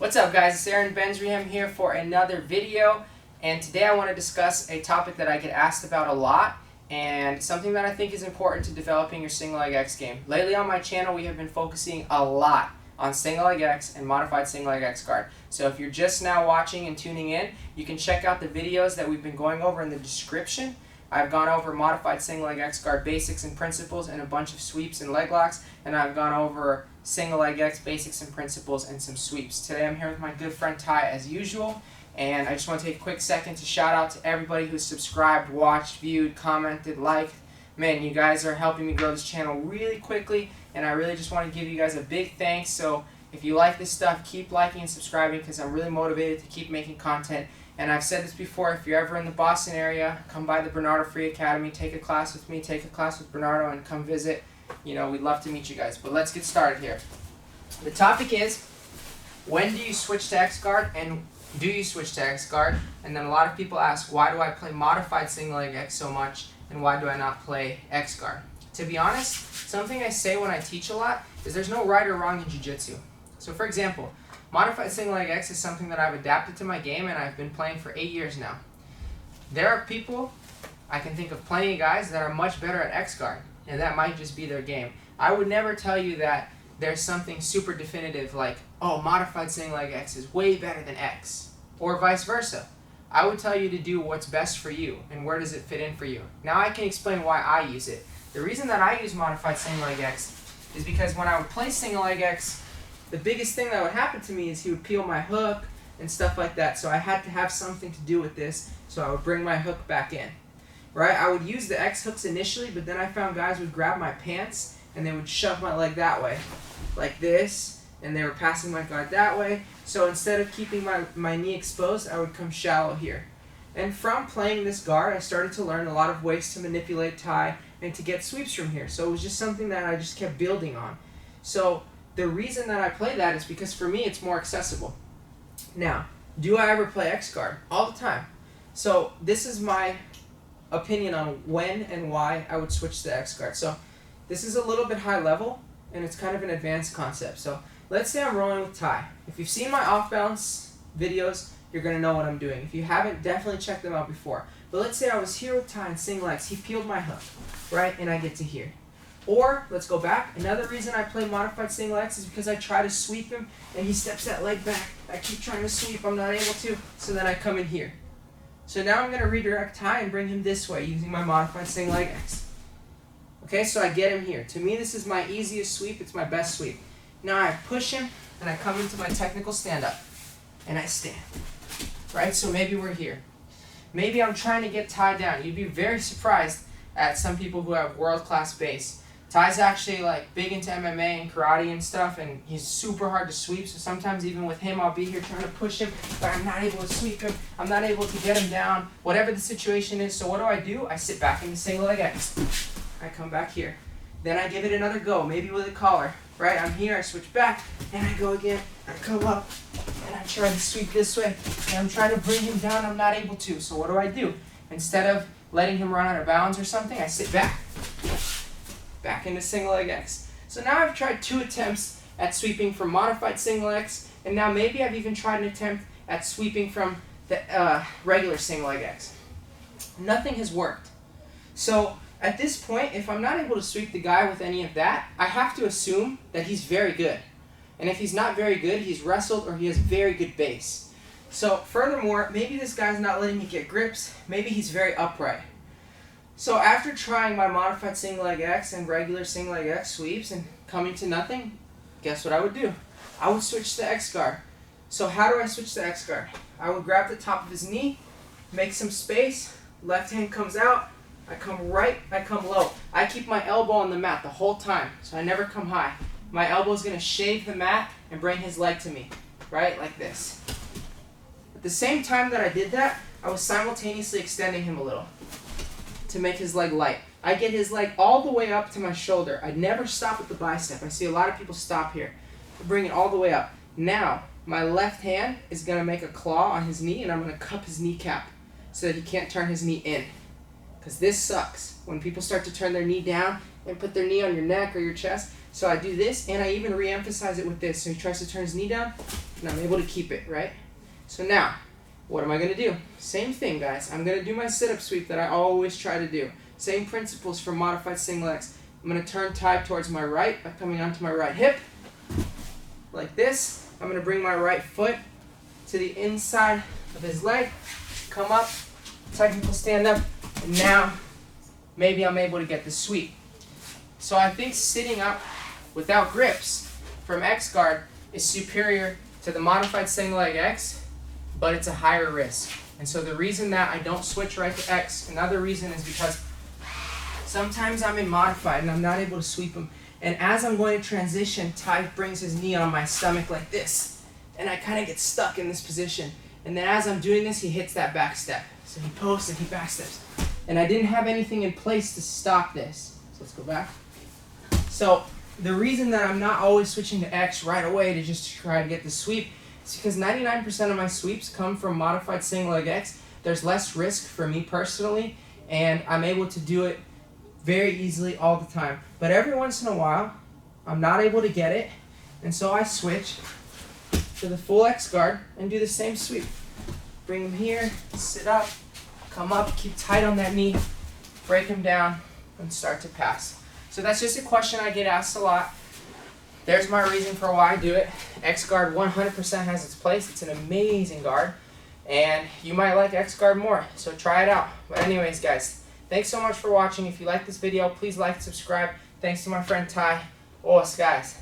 What's up, guys? It's Aaron Benzreham here for another video, and today I want to discuss a topic that I get asked about a lot and something that I think is important to developing your single leg X game. Lately on my channel we have been focusing a lot on single leg X and modified single leg X guard. So if you're just now watching and tuning in, you can check out the videos that we've been going over in the description. I've gone over modified single leg X guard basics and principles and a bunch of sweeps and leg locks, and I've gone over single leg X basics and principles and some sweeps. Today I'm here with my good friend Ty as usual, and I just want to take a quick second to shout out to everybody who's subscribed, watched, viewed, commented, liked. Man, you guys are helping me grow this channel really quickly, and I really just want to give you guys a big thanks. So if you like this stuff, keep liking and subscribing because I'm really motivated to keep making content. And I've said this before, if you're ever in the Boston area, come by the Bernardo Free Academy, take a class with me, take a class with Bernardo, and come visit. You know, we'd love to meet you guys. But let's get started here. The topic is, when do you switch to X guard, and do you switch to X guard? And then a lot of people ask, why do I play modified single leg X so much, and why do I not play X guard? To be honest, something I say when I teach a lot is there's no right or wrong in jiu-jitsu. So for example, modified single leg X is something that I've adapted to my game and I've been playing for 8 years now. There are people, I can think of plenty of guys that are much better at X guard, and that might just be their game. I would never tell you that there's something super definitive like, oh, modified single leg X is way better than X, or vice versa. I would tell you to do what's best for you and where does it fit in for you. Now I can explain why I use it. The reason that I use modified single leg X is because when I would play single leg X, the biggest thing that would happen to me is he would peel my hook and stuff like that. So I had to have something to do with this, so I would bring my hook back in. Right? I would use the X hooks initially, but then I found guys would grab my pants and they would shove my leg that way, like this, and they were passing my guard that way. So instead of keeping my knee exposed, I would come shallow here. And from playing this guard, I started to learn a lot of ways to manipulate Ty and to get sweeps from here. So it was just something that I just kept building on. So the reason that I play that is because for me it's more accessible. Now, do I ever play X guard? All the time. So this is my opinion on when and why I would switch to X guard. So this is a little bit high level and it's kind of an advanced concept. So let's say I'm rolling with Ty. If you've seen my off balance videos, you're going to know what I'm doing. If you haven't, definitely check them out before. But let's say I was here with Ty in single legs. He peeled my hook, right? And I get to here. Or, let's go back, another reason I play modified single X is because I try to sweep him and he steps that leg back. I keep trying to sweep, I'm not able to, so then I come in here. So now I'm going to redirect Ty and bring him this way using my modified single leg X. Okay, so I get him here. To me, this is my easiest sweep, it's my best sweep. Now I push him and I come into my technical stand-up and I stand. Right, so maybe we're here. Maybe I'm trying to get Ty down. You'd be very surprised at some people who have world-class base. Ty's actually like big into MMA and karate and stuff, and he's super hard to sweep, so sometimes even with him I'll be here trying to push him, but I'm not able to sweep him, I'm not able to get him down, whatever the situation is. So what do? I sit back into single leg X. I come back here. Then I give it another go, maybe with a collar. Right, I'm here, I switch back, and I go again, I come up, and I try to sweep this way, and I'm trying to bring him down, I'm not able to. So what do? Instead of letting him run out of bounds or something, I sit back. Back into single leg X. So now I've tried 2 attempts at sweeping from modified single X, and now maybe I've even tried an attempt at sweeping from the regular single leg X. Nothing has worked. So at this point, if I'm not able to sweep the guy with any of that, I have to assume that he's very good. And if he's not very good, he's wrestled or he has very good base. So furthermore, maybe this guy's not letting me get grips, maybe he's very upright. So after trying my modified single leg X and regular single leg X sweeps and coming to nothing, guess what I would do? I would switch to X guard. So how do I switch to X guard? I would grab the top of his knee, make some space, left hand comes out, I come right, I come low. I keep my elbow on the mat the whole time, so I never come high. My elbow is going to shave the mat and bring his leg to me, right, like this. At the same time that I did that, I was simultaneously extending him a little to make his leg light. I get his leg all the way up to my shoulder. I never stop at the bicep. I see a lot of people stop here. I bring it all the way up. Now, my left hand is going to make a claw on his knee, and I'm going to cup his kneecap so that he can't turn his knee in. Because this sucks. When people start to turn their knee down and put their knee on your neck or your chest, So I do this, and I even re-emphasize it with this. So he tries to turn his knee down, and I'm able to keep it, right? So now, what am I going to do? Same thing, guys. I'm going to do my sit-up sweep that I always try to do. Same principles for modified single X. I'm going to turn Ty towards my right by coming onto my right hip, like this. I'm going to bring my right foot to the inside of his leg, come up, technical stand-up, and now maybe I'm able to get the sweep. So I think sitting up without grips from X guard is superior to the modified single leg X, but it's a higher risk. And so the reason that I don't switch right to X, another reason is because sometimes I'm in modified and I'm not able to sweep him. And as I'm going to transition, Ty brings his knee on my stomach like this. And I kind of get stuck in this position. And then as I'm doing this, he hits that back step. So he posts and he back steps. And I didn't have anything in place to stop this. So let's go back. So the reason that I'm not always switching to X right away to just try to get the sweep is because 99% of my sweeps come from modified single leg X. There's less risk for me personally, and I'm able to do it very easily all the time. But every once in a while, I'm not able to get it, and so I switch to the full X guard and do the same sweep. Bring him here, sit up, come up, keep tight on that knee, break him down, and start to pass. So that's just a question I get asked a lot. There's my reason for why I do it. X guard 100% has its place. It's an amazing guard, and you might like X guard more, so try it out. But anyways, guys, thanks so much for watching. If you like this video, please like and subscribe. Thanks to my friend Ty. Os, guys.